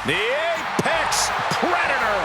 The Apex Predator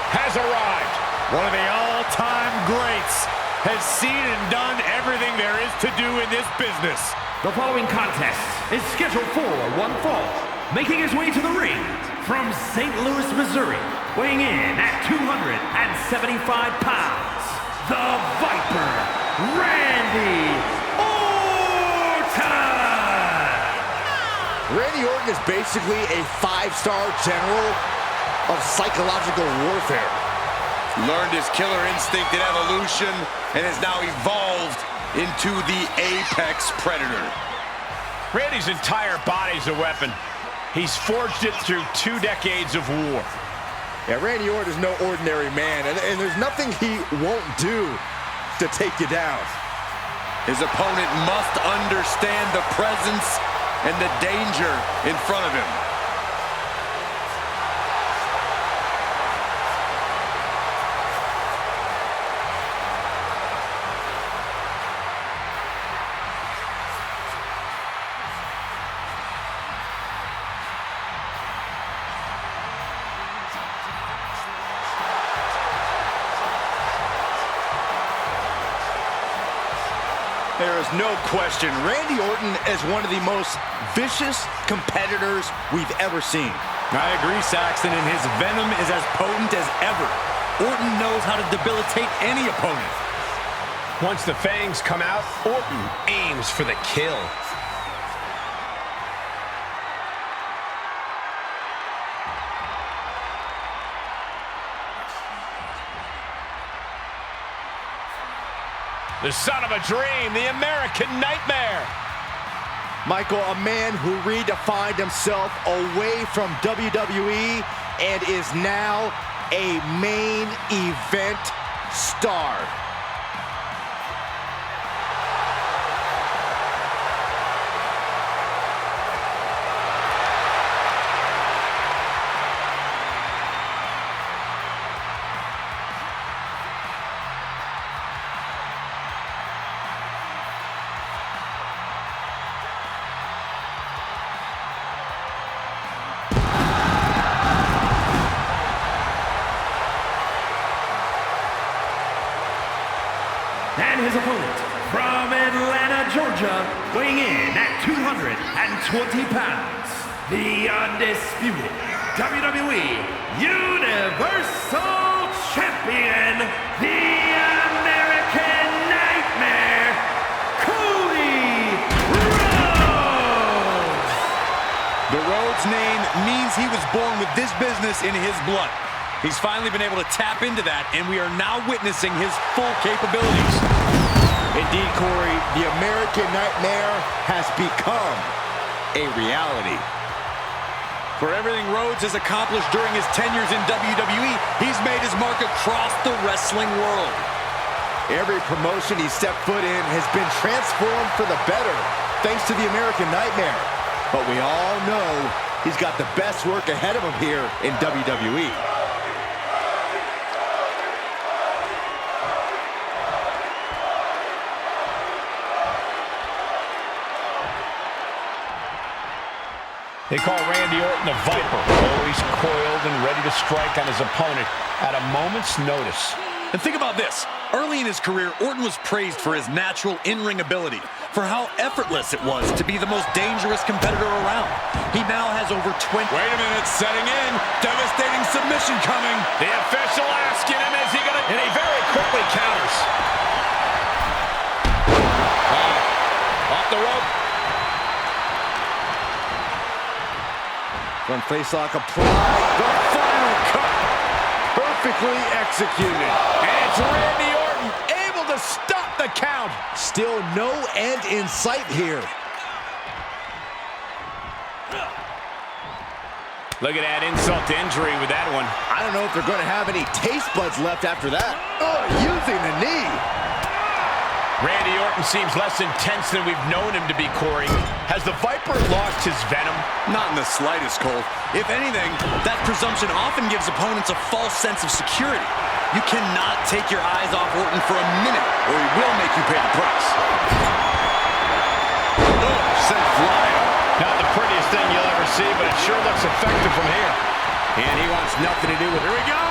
has arrived. One of the all-time greats has seen and done everything there is to do in this business. The following contest is scheduled for one fall. Making his way to the ring from St. Louis, Missouri, weighing in at 275 pounds, the Viper, Randy Orton! Randy Orton is basically a five-star general of psychological warfare. Learned his killer instinct in evolution and has now evolved into the Apex Predator. Randy's entire body's a weapon. He's forged it through 2 decades of war. Yeah, Randy Orton is no ordinary man, and there's nothing he won't do to take you down. His opponent must understand the presence and the danger in front of him. There is no question, Randy Orton is one of the most vicious competitors we've ever seen. I agree, Saxton, and his venom is as potent as ever. Orton knows how to debilitate any opponent. Once the fangs come out, Orton aims for the kill. The son of a dream, the American Nightmare. Michael, a man who redefined himself away from WWE and is now a main event star. And his opponent from Atlanta, Georgia, weighing in at 220 pounds, the Undisputed WWE Universal Champion, the American Nightmare, Cody Rhodes! The Rhodes name means he was born with this business in his blood. He's finally been able to tap into that, and we are now witnessing his full capabilities. Indeed, Corey, the American Nightmare has become a reality. For everything Rhodes has accomplished during his tenures in WWE, he's made his mark across the wrestling world. Every promotion he stepped foot in has been transformed for the better, thanks to the American Nightmare. But we all know he's got the best work ahead of him here in WWE. They call Randy Orton the Viper, always coiled and ready to strike on his opponent at a moment's notice. And think about this. Early in his career, Orton was praised for his natural in-ring ability, for how effortless it was to be the most dangerous competitor around. He now has over 20... Wait a minute, setting in. Devastating submission coming. The official asking him, is he going to... And he very quickly counters. Off the rope. Front facelock applied. The final cut. Perfectly executed. And it's Randy Orton able to stop the count. Still no end in sight here. Look at that insult to injury with that one. I don't know if they're going to have any taste buds left after that. Oh, using the knee. Randy Orton seems less intense than we've known him to be, Corey. Has the Viper lost his venom? Not in the slightest, Cole. If anything, that presumption often gives opponents a false sense of security. You cannot take your eyes off Orton for a minute, or he will make you pay the price. Oh, sent flying. Not the prettiest thing you'll ever see, but it sure looks effective from here. And he wants nothing to do with it. Here we go!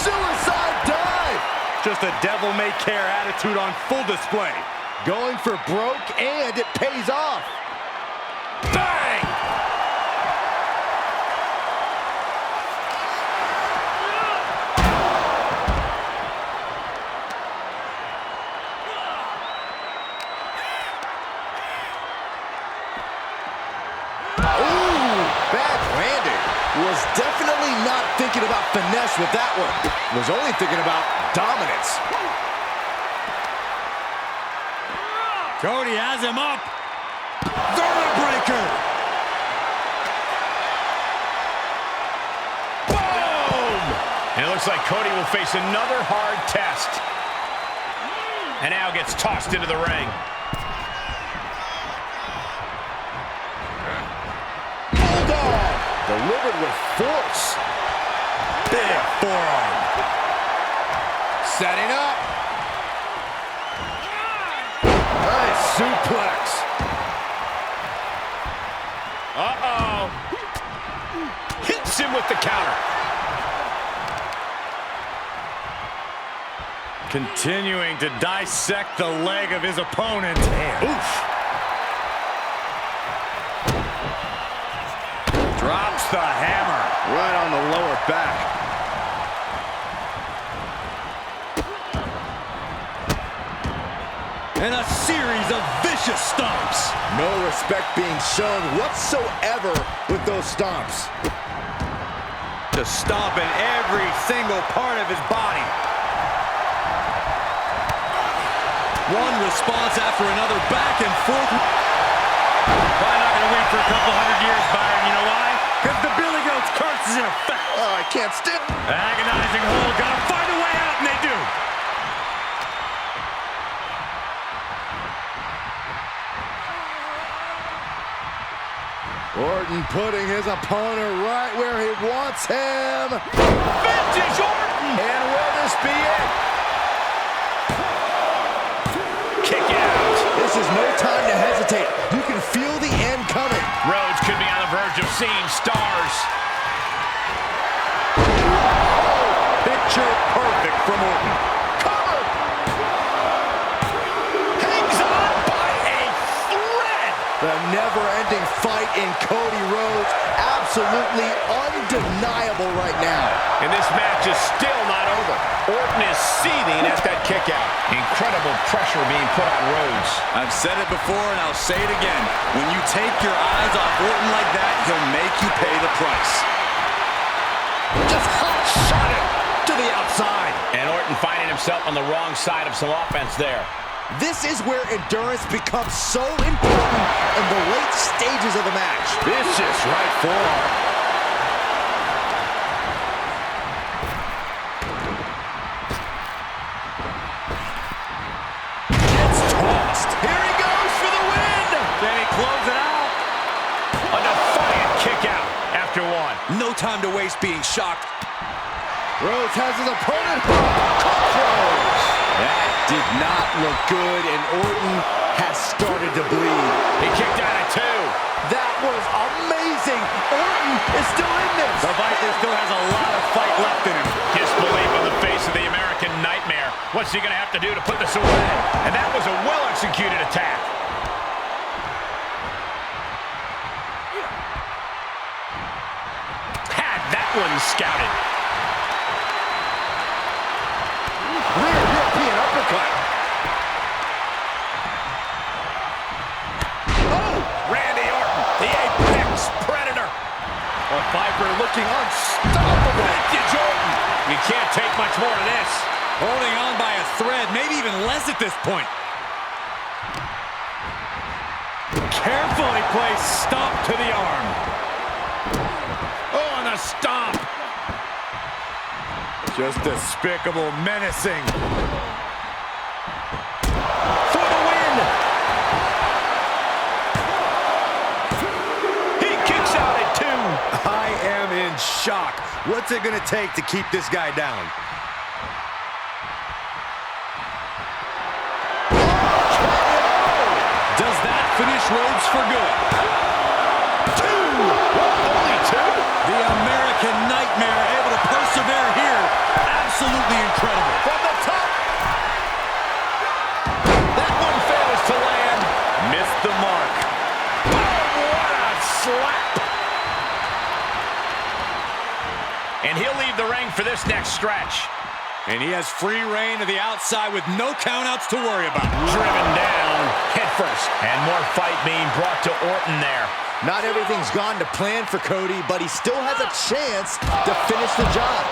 Suicide dive! Just a devil-may-care attitude on full display. Going for broke, and it pays off. Bang! Was definitely not thinking about finesse with that one. Was only thinking about dominance. Cody has him up. Vertebreaker. Boom! And it looks like Cody will face another hard test. And now gets tossed into the ring. Delivered with force. Big forearm. Setting up. Nice suplex. Uh-oh. Hits him with the counter. Continuing to dissect the leg of his opponent. Oof. Drops the hammer. Right on the lower back. And a series of vicious stomps. No respect being shown whatsoever with those stomps. Just stomping every single part of his body. One response after another, back and forth. Probably not going to wait for a couple hundred years, Byron. You know why? Because the Billy Goat's curse is in effect. Oh, I can't stand. Agonizing hold. Gotta find a way out, and they do. Orton putting his opponent right where he wants him. Vintage Orton! And will this be it? Kick out. This is no time to hesitate. You can feel the end coming. Rhodes could be on the verge of seeing stars. Picture perfect from Orton. Cover! Hangs on by a thread. The never-ending fight in Cody Rhodes, absolutely undeniable right now. And this match is still not over. Orton is seething at that kick out. Incredible pressure being put on Rhodes. I've said it before and I'll say it again. When you take your eyes off Orton like that, he'll make you pay the price. Just hot shot it to the outside. And Orton finding himself on the wrong side of some offense there. This is where endurance becomes so important in the late stages of the match. Vicious right forearm. Gets tossed. Here he goes for the win. Can he close it out? A defiant kick out after one. No time to waste being shocked. Rhodes has his opponent. Close. That did not look good, and Orton has started to bleed. He kicked out at two. That was amazing. Orton is still in this. The Viper still has a lot of fight left in him. Disbelief on the face of the American Nightmare. What's he going to have to do to put this away? And that was a well-executed attack. Had that one scouted. Rear European uppercut. Oh, Randy Orton, the Apex Predator. A Viper looking unstoppable. Vintage Orton. You can't take much more of this. Holding on by a thread, maybe even less at this point. Carefully placed stomp to the arm. Oh, and the stomp. Just despicable, menacing. For the win. He kicks out at two. I am in shock. What's it going to take to keep this guy down? Does that finish Rhodes for good? Two. What, only two? The American Nightmare absolutely incredible. From the top. That one fails to land. Missed the mark. Oh, what a slap. And he'll leave the ring for this next stretch. And he has free reign to the outside with no countouts to worry about. Driven down, head first. And more fight being brought to Orton there. Not everything's gone to plan for Cody, but he still has a chance to finish the job.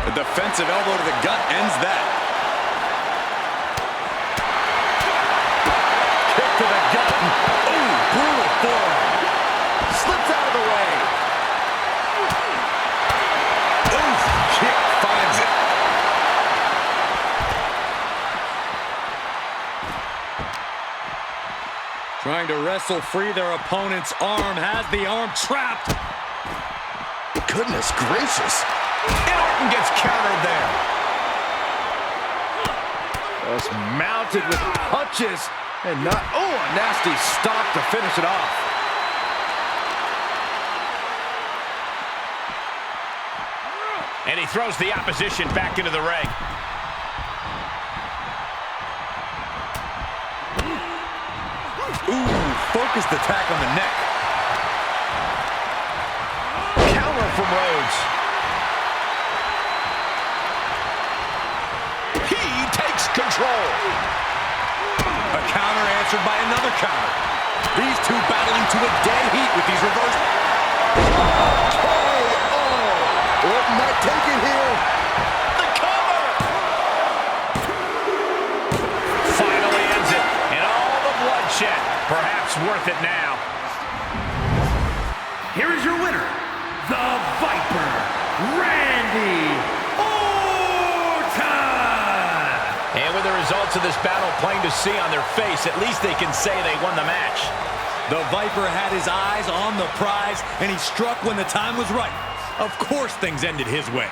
A defensive elbow to the gut ends that. Kick to the gut. Ooh, brutal forearm. Slips out of the way. Oof, kick finds it. Trying to wrestle free their opponent's arm. Has the arm trapped. Goodness gracious. And Orton gets countered there. Just mounted with punches and not, oh, a nasty stop to finish it off. And he throws the opposition back into the ring. Ooh, focused attack on the neck. Counter from Rhodes. He takes control. A counter answered by another counter. These two battling to a dead heat with these reversed. KO. Orton might take it here. The cover. Finally ends it. And all the bloodshed. Perhaps worth it now. Here is your winner, the Viper, Randy Orton! And with the results of this battle plain to see on their face, at least they can say they won the match. The Viper had his eyes on the prize, and he struck when the time was right. Of course things ended his way.